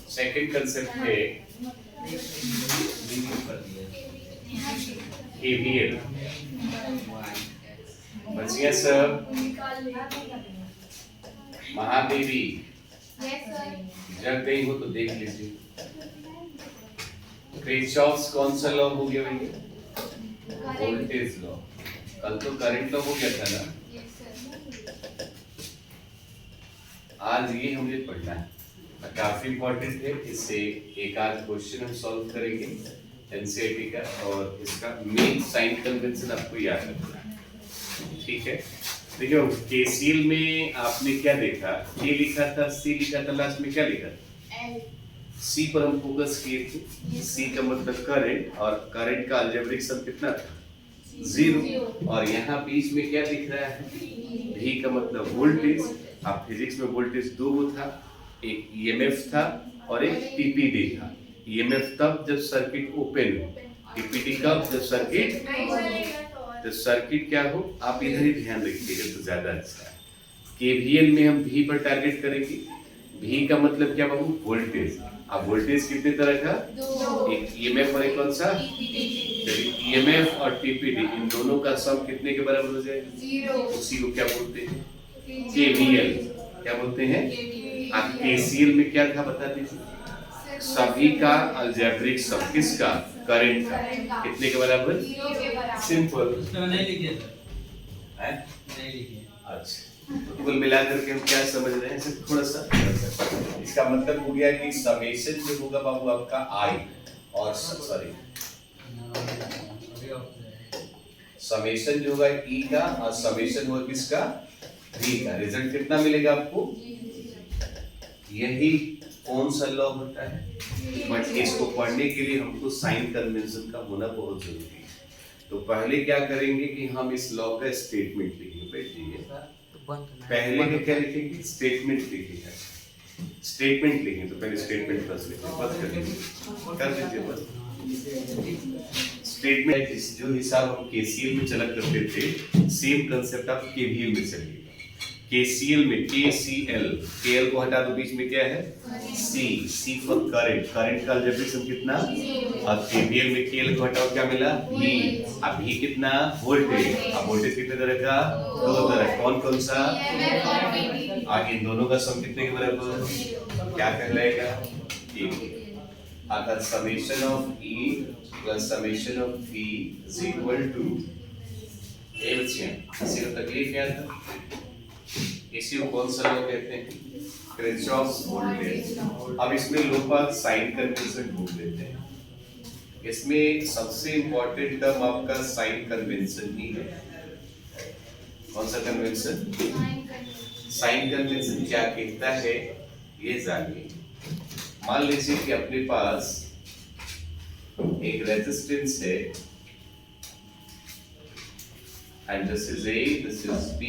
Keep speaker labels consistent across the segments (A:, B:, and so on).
A: Second concept है KVL। बचिया sir, Mahadevi जग गई हो तो देख लीजिए। किरचॉफ्स कौन सा लॉ हो गया भैया? Voltage law. कल तो करंट लॉ हो गया था ना। आज ये हमें पढ़ना है, काफी इंपॉर्टेंट है। इससे एक आध क्वेश्चन हम सॉल्व करेंगे एनसीईआरटी का, और इसका मेन साइन कन्वेंशन आपको याद रखना है, ठीक है? देखिए केसीएल में आपने क्या देखा, के लिखा था, सी लिखा था, लास्ट में क्या लिखा था? सी पर हम फोकस किए थे। सी का मतलब करंट, और करंट का अलजेब्रिक सम कितना था? 0। और यहाँ बीच में क्या दिख रहा है? भी का मतलब वोल्टेज। आप फिजिक्स में वोल्टेज दो था, एक ईएमएफ था और एक टीपीडी था। ईएमएफ तब जब सर्किट ओपन हो, टीपीडी कब? जब सर्किट क्या हो। आप इधर ही ध्यान रखिएगा तो ज्यादा अच्छा है। केवीएल में हम भी पर टारगेट करेंगे। भी का मतलब क्या बाबू? वोल्टेज। अब वोल्टेज कितने तरह का? एक ईएमएफ और एक कौन सा? ईएमएफ और टीपीडी, इन दोनों का सम कितने के बराबर हो जाएगा? 0। उसी को क्या बोलते हैं? केवीएल। क्या बोलते हैं? अब केसीएल में क्या था बता दीजिए? सभी का अलजेब्रिक सम किसका? करंट का। कितने के बराबर? 0 के बराबर। सिंपल।
B: नहीं लिखिए सर,
A: है
B: नहीं लिखिए।
A: अच्छा, तो कुल मिलाकर के हम क्या समझ रहे हैं? सिर्फ थोड़ा सा इसका मतलब हो गया कि समेशन जो होगा बाबू आपका आई, और सॉरी समेशन जो होगा ई का, और समेशन होगा किसका? भी का। रिजल्ट कितना मिलेगा आपको? यही कौन सा लॉ होता है? बट इसको पढ़ने के लिए हमको साइन कन्वेंशन का होना बहुत जरूरी है। तो पहले क्या करेंगे कि हम इस लॉ का स्टेटमेंट लिखेंगे। बैठिए, पहले के क्या लिखेंगे? स्टेटमेंट लिखेंगे। स्टेटमेंट लिखेंगे तो पहले स्टेटमेंट बस लिखेंगे, बस कर दीजिए बस। स्टेटमेंट जो हिसाब हम केसीएल में चला करते थे, सेम कंसेप्ट आप केवीएल में चलिएगा। केसीएल में केसीएल, केएल को हटा दो, बीच में क्या है? सी। सी फॉर करंट, करंट का अलजेब्रिक सम कितना? और केवीएल में केएल को हटाओ, क्या मिला? भी। अब भी कितना? वोल्टेज। अब वोल्टेज कितने तरह का? दो तरह। कौन कौन सा? आगे इन दोनों का सम कितने के बराबर? क्या कहलाएगा? अगर summation of E plus summation of V is equal to A. बच्चे किसी को तकलीफ क्या था? इसी को कौन सा लॉ कहते हैं? Kirchhoff's voltage. अब इसमें लोग बात साइन कन्वेंशन ढूंढ लेते हैं। इसमें सबसे इंपॉर्टेंट टर्म आपका साइन कन्वेंशन ही है। कौन सा कन्वेंशन? साइन कन्वेंशन क्या कहता है ये जानिए। मान लीजिए कि अपने पास एक रेजिस्टेंस है, and this is A, this is B।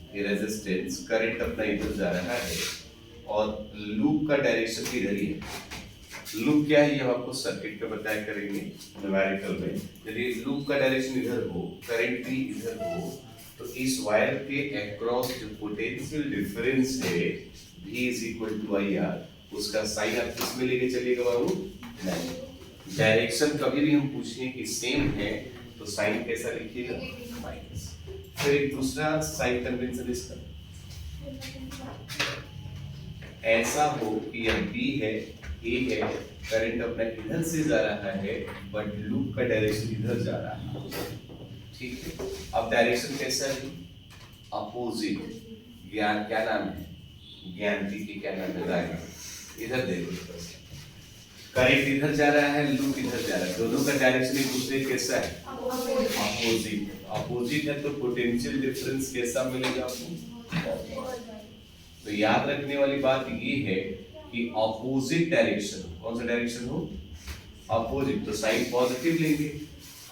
A: ये रेजिस्टेंस, करंट अपना इधर जा रहा है, और लूप का डायरेक्शन इधर ही है। लूप क्या है ये हम आपको सर्किट में बताया करेंगे न्यूमेरिकल में। यदि लूप का डायरेक्शन इधर हो, करंट भी इधर हो, तो इस वायर के अक्रॉस जो पोटेंशियल डिफरेंस है V is equal to IR, उसका साइन आप किस में लेके चलिएगा बाबू? नहीं। डायरेक्शन कभी भी हम पूछें कि सेम है तो साइन कैसा लिखिएगा? माइनस। फिर एक दूसरा साइन कन्वेंशन इसका ऐसा हो कि यह B है, A है, करंट अपना इधर से जा रहा है, बट लूप का डायरेक्शन इधर जा रहा है, ठीक है? अब डायरेक्शन कैसा है? अपोजिट। ज्ञान क्या नाम है? ज्ञान की क्या नाम है? इधर देखो, करंट इधर जा रहा है, लूप इधर जा रहा है, दोनों का डायरेक्शन एक दूसरे कैसा है? अपोजिट। अपोजिट है तो पोटेंशियल डिफरेंस कैसा मिलेगा आपको? तो याद रखने वाली बात ये है कि अपोजिट डायरेक्शन, कौन सा डायरेक्शन हो? अपोजिट, तो साइन पॉजिटिव लेंगे,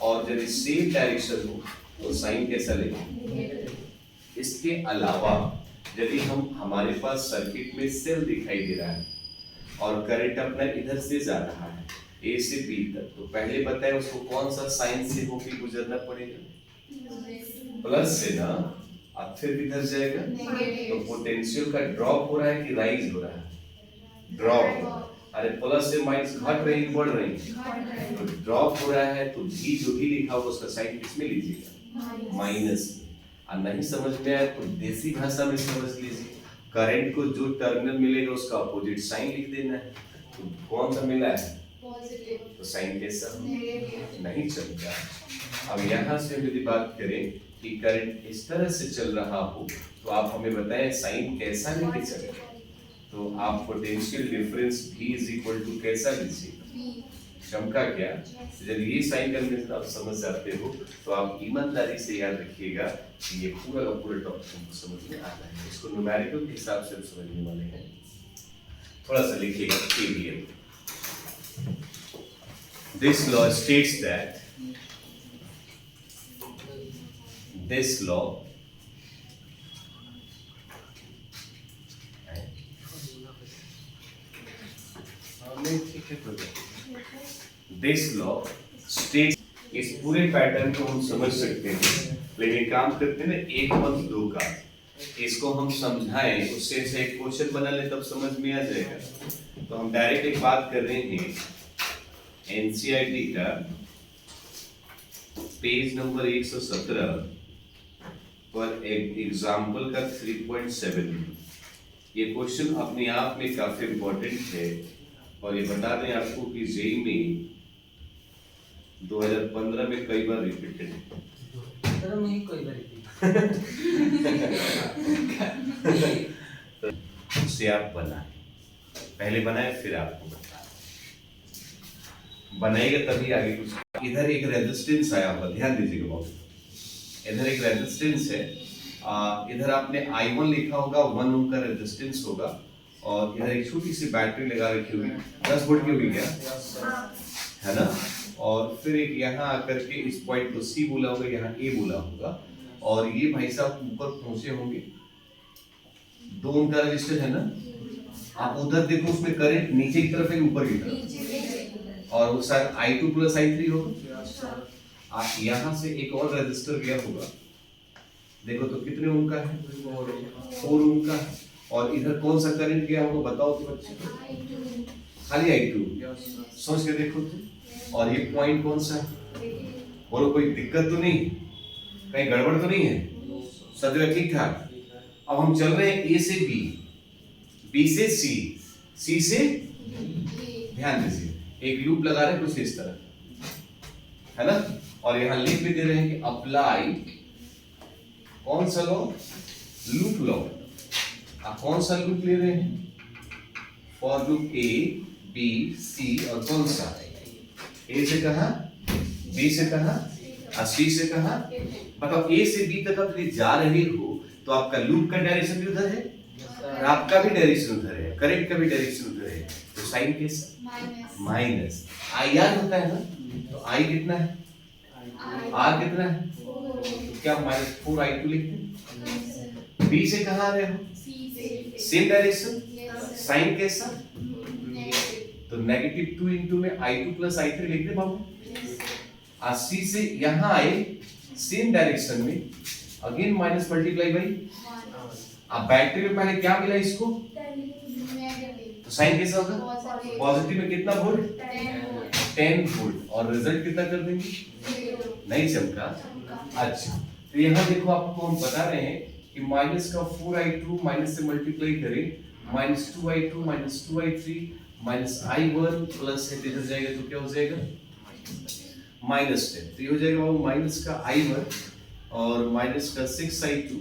A: और यदि सेम डायरेक्शन हो तो साइन कैसा लेंगे? इसके अलावा यदि हमारे पास सर्किट में सेल दिखाई दे रहा है और करंट अपना इधर से जा रहा है A से B तक, तो पहले बताए उसको कौन सा साइन से होके गुजरना पड़ेगा? प्लस से ना। अब फिर इधर जाएगा तो पोटेंशियल का ड्रॉप हो रहा है कि राइज हो रहा है? ड्रॉप। अरे प्लस से माइनस घट रही बढ़ रही, तो ड्रॉप हो रहा है तो भी जो भी लिखा होगा उसका साइन किसमें लीजिएगा, माइनस। और नहीं समझ में आए तो देसी भाषा में समझ लीजिए, करंट को जो टर्मिनल मिलेगा उसका अपोजिट साइन लिख देना है। तो कौन सा मिला है,
C: पॉजिटिव,
A: तो साइन कैसा
C: नेगेटिव,
A: नहीं चलता। अब यहाँ से यदि बात करें कि करंट इस तरह से चल रहा हो तो आप हमें बताएं साइन कैसा लेके चले, तो आप potential difference V is equal to कैसा लीजिएगा, चमका क्या। जब ये साइन कन्वेंशन आप समझ जाते हो तो आप ईमानदारी से याद रखिएगा कि ये पूरा का पूरा टॉपिक हमको समझ में आता है। इसको न्यूमेरिकल के हिसाब से हम समझने वाले हैं। थोड़ा सा लिखिएगा KVL। This law states that this law This law states, इस पूरे पैटर्न को हम समझ सकते हैं, लेकिन काम करते हैं ना एक मत दो का, इसको हम समझाएं उससे से एक क्वेश्चन बना ले तब समझ में आ जाएगा। तो हम डायरेक्ट एक बात कर रहे हैं एनसीईआरटी का पेज नंबर 117 पर एक एग्जाम्पल का 3.7। ये क्वेश्चन अपने आप में काफी इंपॉर्टेंट है और ये बता दें आपको कि जेई में 2015 में कई बार रिपीटेड है।
B: सर मैं कोई बार
A: उसे आप बनाए, पहले बनाए फिर आपको बताए, बनाएगा तभी आगे कुछ। इधर एक रेजिस्टेंस आया होगा, ध्यान दीजिएगा बहुत, इधर एक रेजिस्टेंस है, इधर आपने I1 लिखा होगा, 1 ओम का रेजिस्टेंस होगा और इधर एक छोटी सी बैटरी लगा रखी हुई 10 वोल्ट की हुई क्या है ना, और फिर एक यहाँ आकर के इस पॉइंट को C बोला होगा, यहाँ A बोला होगा और ये भाई साहब ऊपर पहुंचे होंगे, 2 ओम का रेजिस्टर है ना। आप उधर देखो उसमें करंट नीचे की तरफ है ऊपर की तरफ, और वो शायद I2 प्लस I3 होगा। यहाँ से एक और रेजिस्टर गया होगा, देखो तो कितने ओम का है, 4 ओम का है, और इधर कौन सा करंट गया होगा बताओ तो बच्चे, खाली I2, सोच के देखो तो। और ये पॉइंट कौन सा है, बोलो कोई दिक्कत तो नहीं, कहीं गड़बड़ तो नहीं है, सब जगह ठीक ठाक। अब हम चल रहे हैं A से B, B से C, C से, ध्यान दीजिए एक लूप लगा रहे हैं कुछ इस तरह है ना, और यहाँ लिख भी दे रहे हैं कि अप्लाई कौन सा लॉ, लूप लॉ। आप कौन सा लूप ले रहे हैं, for loop A B C, और कौन सा A से कहा, B से कहा और C से कहा, मतलब A से B तक आप जा रहे हो तो आपका लूप का डायरेक्शन भी उधर है और आपका भी डायरेक्शन उधर है, करंट का भी डायरेक्शन उधर है, तो साइन कैसा, माइनस। I R होता है ना, तो I कितना है, R कितना है, तो क्या -4 I2 लिखते हैं। B से कहाँ आ रहे हो, सेम डायरेक्शन, साइन कैसा, तो -2 इंटू में I2 प्लस I3 लिख दे बाबू। C से यहाँ आए सेम डायरेक्शन में, अगेन माइनस मल्टीप्लाई बाई, अब बैटरी में पहले क्या मिला इसको, तो साइन कैसा होगा, पॉजिटिव में कितना वोल्ट, 10 वोल्ट, और रिजल्ट कितना कर देंगे, नहीं चमका। अच्छा तो यहाँ देखो आपको हम बता रहे हैं कि माइनस का 4I2 माइनस से मल्टीप्लाई करें, -2I2 -2I3 -I1 प्लस है, इधर जाएगा तो क्या हो जाएगा, -10, तो ये हो जाएगा वो माइनस का I1 और माइनस का 6I2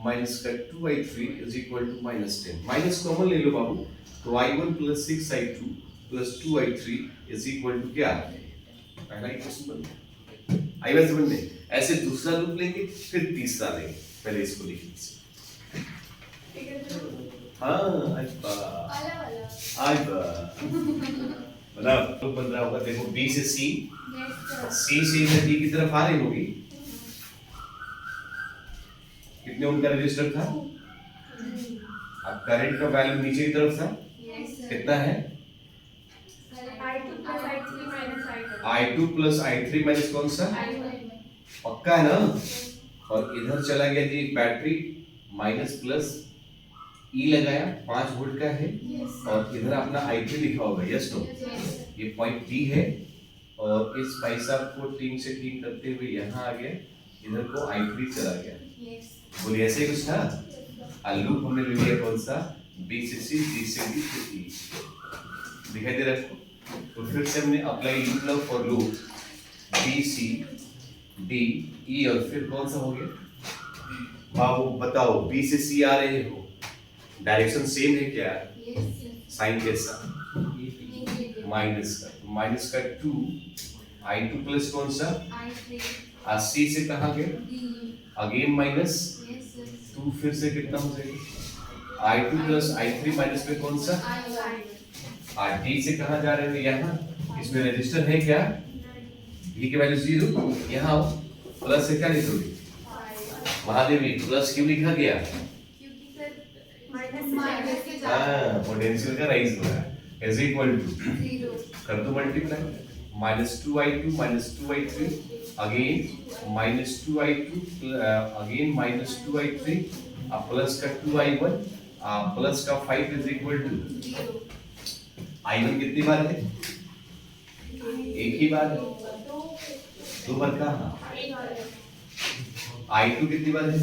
A: माइनस का 2I3 is equal to -10। Minus common ले लो बाबू, तो I1 plus 6I2 plus 2I3 is equal to क्या, पहला इक्वेशन बन गया। आई बात समझ में, ऐसे दूसरा लूप लेंगे फिर तीसरा लेंगे, पहले इसको लिख लीजिए। हाँ अच्छा बनाओ, लूप बन रहा होगा, देखो B से C, C से इधर D की तरफ आ रही होगी, कितने ओम का रजिस्टर था, अब करंट का वैल्यू नीचे की तरफ था, कितना है, I2 प्लस I3 माइनस कौन सा, पक्का है ना, और इधर चला गया जी बैटरी माइनस प्लस ई लगाया 5 वोल्ट का है
C: Yes.
A: और इधर अपना I3 लिखा होगा, यस नो?
C: Yes.
A: ये पॉइंट टी है और इस भाई साहब को टीम से टीम करते हुए यहाँ आ गया, इधर को I3 चला गया।
C: Yes.
A: बोलिए ऐसे ही कुछ था। लूप हमने ले लिया कौन सा, बी से सी, डी से डी से ई, दिखाई दे रहा है आपको? तो फिर से हमने apply loop law for loop B C D E और फिर कौन सा हो गया बाबू बताओ, बी से सी आ रहे हो, डायरेक्शन सेम है क्या?
C: Yes.
A: साइन कैसा?
C: Negative.
A: माइनस का 2 I2 प्लस कौन सा,
C: I3.
A: सी से कहाँ गए,
C: D.
A: Again minus
C: Yes.
A: 2, फिर से कितना हो जाएगा I2 प्लस I3 माइनस में कौन सा,
C: I1.
A: डी से कहाँ जा रहे हो, यहाँ इसमें रजिस्टर है क्या, V की वैल्यू 0, यहाँ आओ, प्लस से क्या लिखोगे, महादेवी प्लस क्यों लिखा गया,
C: क्योंकि सर माइनस से
A: हाँ पोटेंशियल का राइज हो रहा है, इज इक्वल टू
C: 0.
A: कर दो multiply, -2I2 -2I3 again -2I2 again -2I3 plus का 2I1 प्लस का 5 इज इक्वल टू
C: 0.
A: I1 कितनी बार है, एक ही बार है, दो बार कहाँ, I2 कितनी बार है,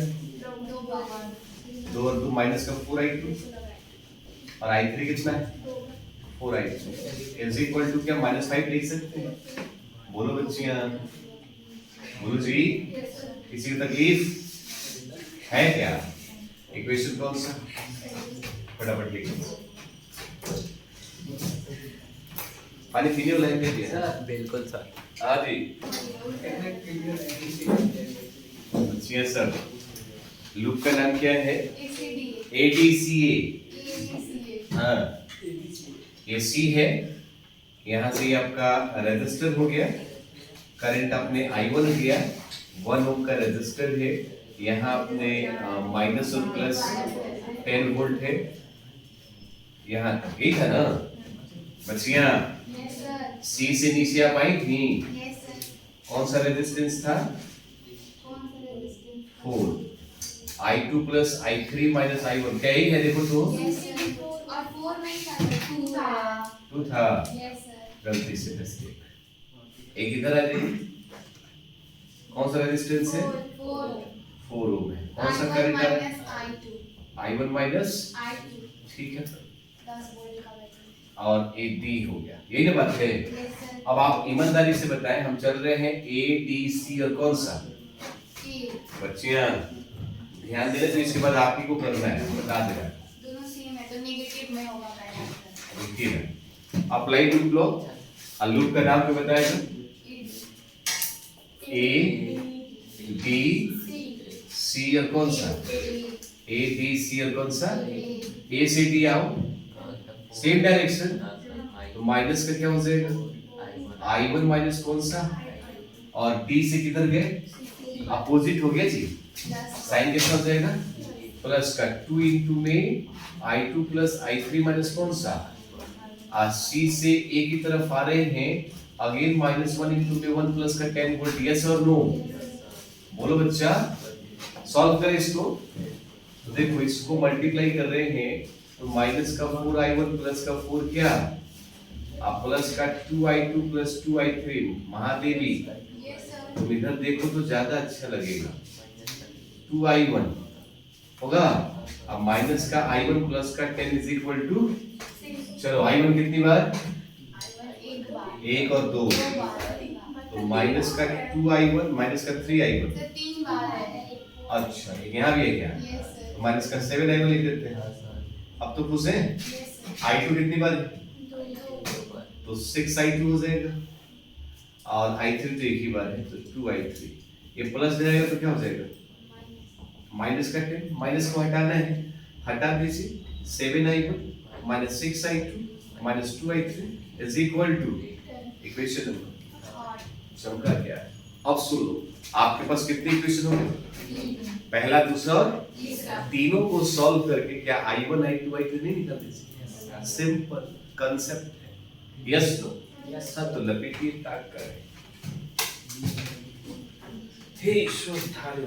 A: 2 और 2 माइनस का 4I2 और I3 कितना है 4I2 इज इक्वल टू क्या -5 लिख सकते हैं, बोलो बच्चियां, बोलो जी, किसी को तकलीफ है क्या, इक्वेशन कौन सा, फटाफट लिखो, पानी पीने वाला है क्या,
B: सर बिल्कुल सर।
A: हाँ जी बच्चियां सर, लूप का नाम क्या है, ADCA, हाँ ये सी है, यहाँ से ये आपका रेजिस्टर हो गया, करंट आपने I1 लिया, 1 ओम का रेजिस्टर है, यहाँ आपने माइनस और प्लस 10 वोल्ट है, यहाँ तक यही था ना बच्चियां, सी से नीचे आप आई थी, कौन सा रेजिस्टेंस था 4, I2 plus I3 minus I1 क्या ही है, देखो तो 2 था, गलती से मिस्टेक, एक इधर आ जाइए, कौन सा रेजिस्टेंस है 4 ओम है, कौन सा करंट है I1 माइनस, ठीक है, और एक डी हो गया, यही ना बात है। अब आप ईमानदारी से बताएं, हम चल रहे हैं ए डी सी और कौन सा, बच्चियां ध्यान देना, तो इसके बाद आप ही को करना है, बता दे रहा
C: दोनों सेम है तो नेगेटिव में होगा पहला,
A: ठीक है। अप्लाई लूप लो, लूप का नाम क्या बताएगा, ए डी सी और कौन सा, ए डी सी और कौन सा, ए से डी आओ, सेम डायरेक्शन, तो माइनस का क्या हो जाएगा I1 माइनस कौन सा, और D से किधर गए, अपोजिट हो गया जी, साइन कितना हो जाएगा, प्लस का 2 इंटू में I2 प्लस I3 माइनस कौन सा, C से A की तरफ आ रहे हैं, अगेन -1 इंटू में 1 प्लस का 10 वोल्ट, यस और नो, बोलो बच्चा, सॉल्व करें इसको, तो देखो इसको मल्टीप्लाई कर रहे हैं, तो माइनस का 4I1 प्लस का 4 क्या, प्लस का 2I2 प्लस 2I3, महादेवी तुम इधर देखो तो ज्यादा अच्छा लगेगा, 2I1 होगा, अब माइनस का I1 प्लस का 10 इज इक्वल टू, चलो I1 कितनी बार, एक और दो, तो माइनस का 2I1 माइनस का 3I1,
C: 3 बार है,
A: अच्छा यहाँ भी है क्या, तो माइनस का 7I1 लिख देते हैं, अब तो खुश हैं, I2 कितनी बार, तो 6I2 हो जाएगा, और I3 तो एक ही बार है, तो 2I3, ये प्लस जाएगा तो क्या हो जाएगा, माइनस का 10, माइनस को हटाना है, हटा दीजिए, 7I1 minus 6I2 minus 2I3 is equal to, equation number चमका क्या है। अब सुनो, आपके पास कितने इक्वेशन होंगे, पहला दूसरा और तीनों को सॉल्व करके क्या I1 I2 I3 नहीं निकालते, सिंपल कंसेप्ट है, यस नो, यस तो लपेटिए ताक करें, हे शुद्धालु